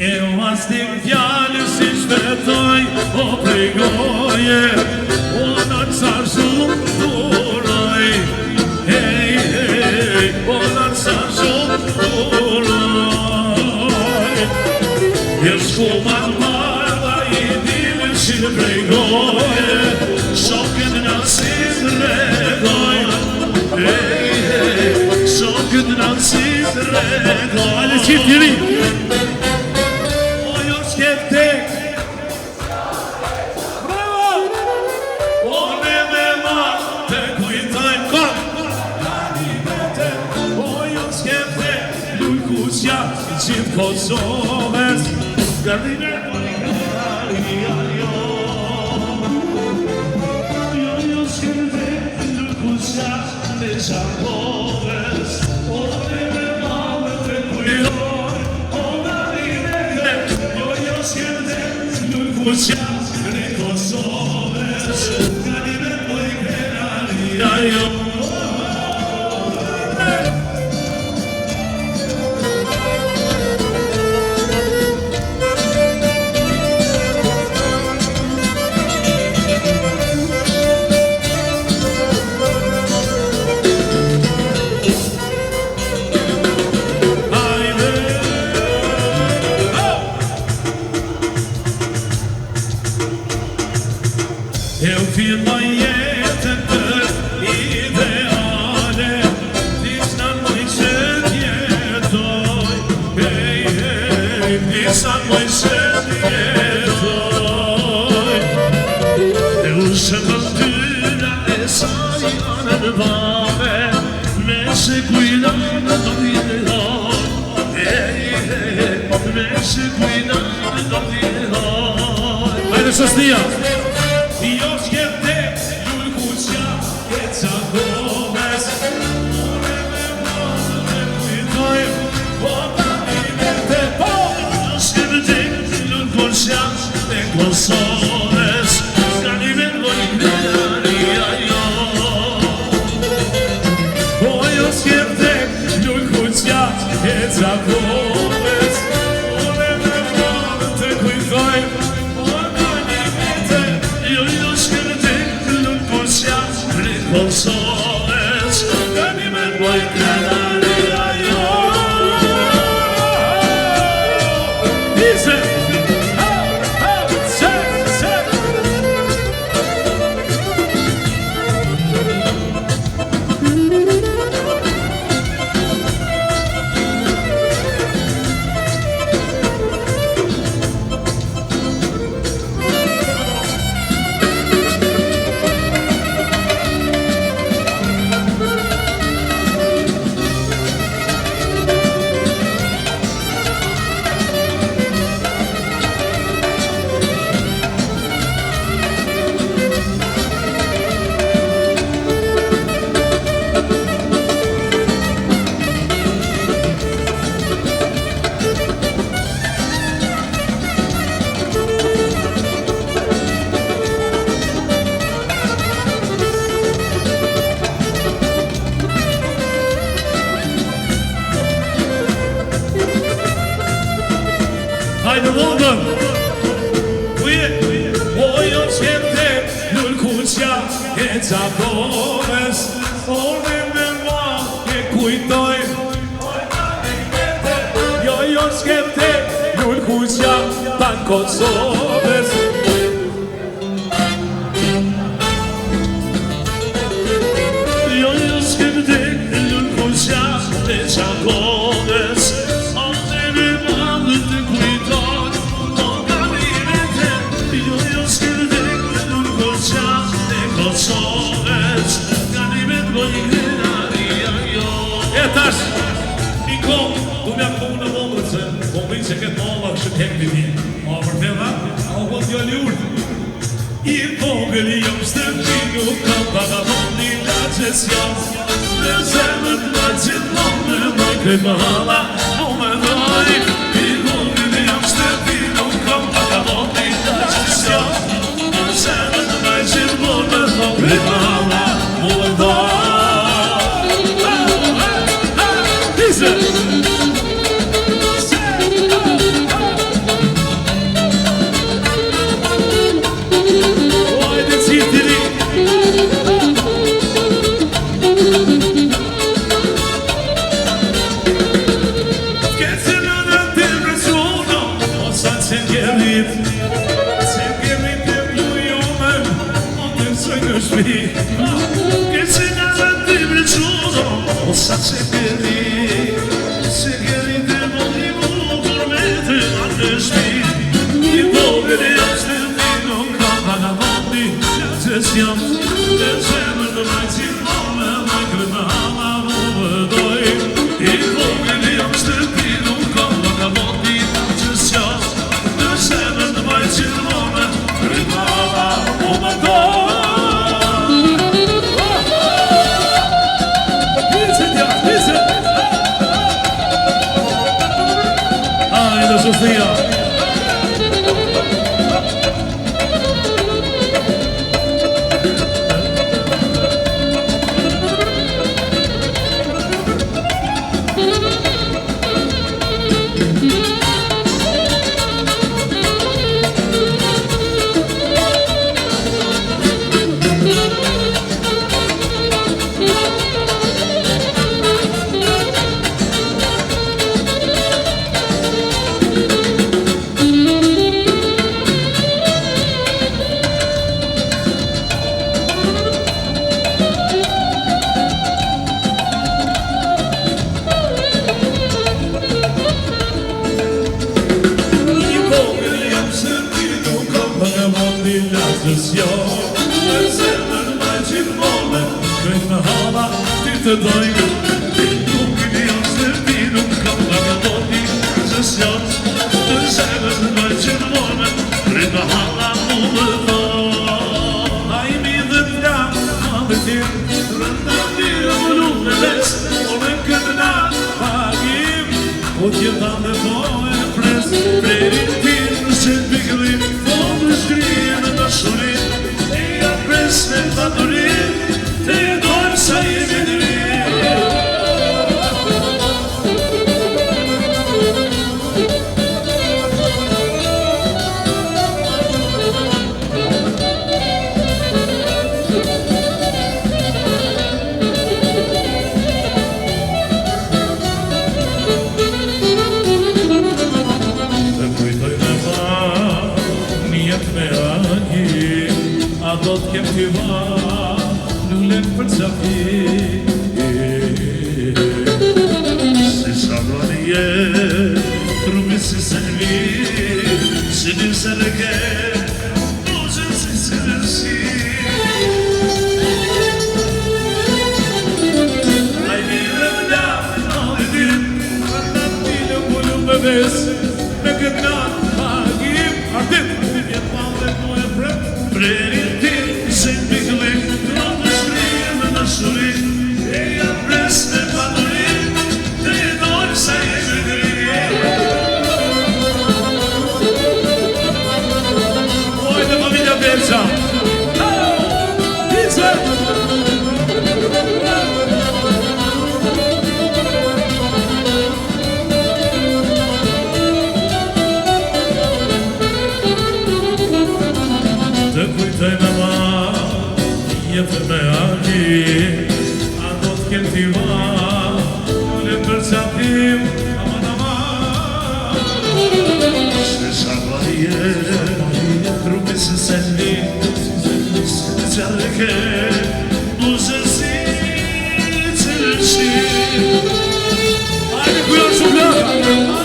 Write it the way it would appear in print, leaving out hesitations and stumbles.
E mas t'im fjallë si shpetoj, o pregoje, o në ca shumë duroj, hej, hej, o në ca shumë duroj. E shkuma t'marda i dilë që pregoje, shokën në si t'regoj, hej, hej, shokën në si t'regoj. Ale qitë njëri! Gjithë Kosovës Gardine Jo s'kërde Lëkusja me Shakovës O dhe me mame të kujtoj O Gardine Jo s'kërde Lëkusja me Kosovës Gardine jo filloj jetën për ideale Disa mëj që t'jetoj Hej, hej, disa mëj që t'jetoj E ushën më tyra e saj anë në vame Me që kujna në dojnëhoj Hej, hej, me që kujna në dojnëhoj Hajde sëstia! Jo s'kjete Lëkusja e Qakovës Une me mosë me kujtoj O Gardine Jo s'kjete Lëkusja e Kosovës Gardine jo O jo s'kjete Lëkusja e Qakovës Une me mosë me kujtoj Kosovës, Gardine boj Kanaria jo Dice, se Hajde vogën O jo s'kjete Lëkusja e Qakovës O dhe me ma e kujtoj Jo s'kjete Lëkusja ta Kosovës Jo s'kjete Lëkusja e Qakovës Kosovës, Gardine boj Kanaria jo E tash, Niko, du m'ja këtu në vëllë që Po mi që këtë malla kështë tek të ti Ma për të dhe, a u këtë gjallë urtë I vogëli jam shtëpi nuk kam vagabond I laqës jam Në zemët ma gjithmonë Në më këtë më hala Mo me dhaj I vogëli jam shtëpi nuk kam vagabond I laqës jam Në zemët ma gjithmonë Në më këtë më hala Mo me dhaj Dice sa çekeri çekeri de moni bukur me të atë shpi I vogël jashtë ti nuk ka vagabandi se jam të zemër të majtë mame më krema më vëdoj I vogël jashtë ti nuk ka vagabandi se jam të zemër të majtë mame krema më vëdoj Sofia Të dojnë Nuk I jashtë ti nuk kam vagaboti Se s'jash të zemër në majqën mone Rita hala mu më thon A I mi dhe t'jam ma dhe t'jem Rënda t'jë më lumë në les O në këtë natë pagim O t'jetan dhe po e pres Prerin t'im në qëtë pikëllim Po më shkrije në dashurin I a pres me t'aturin Te dojmë sa jemi dhe Do t'kem t'i va, lulem për qafi Si sabrani je, trupi si selvi Si një se reke, nuzën si se nërsi Ai mire m'la, në din Rënda t'ile m'ullu bebes Me këtë natë pagim Ardit, vjetë malë mu e prep Prerin Se pikëllim, në të shkrije me dashurin E ja pres me paturin Të jedojnë sa jemi gërije Ojde familja Berqa Pizze Të kujtoj me ma Jetë me aki A do t'kem t'i va Lulem për qatim Aman aman Se shabarije Trupi se selvi Se qareke Nuzën si Qërëshi Ajde kujon shumë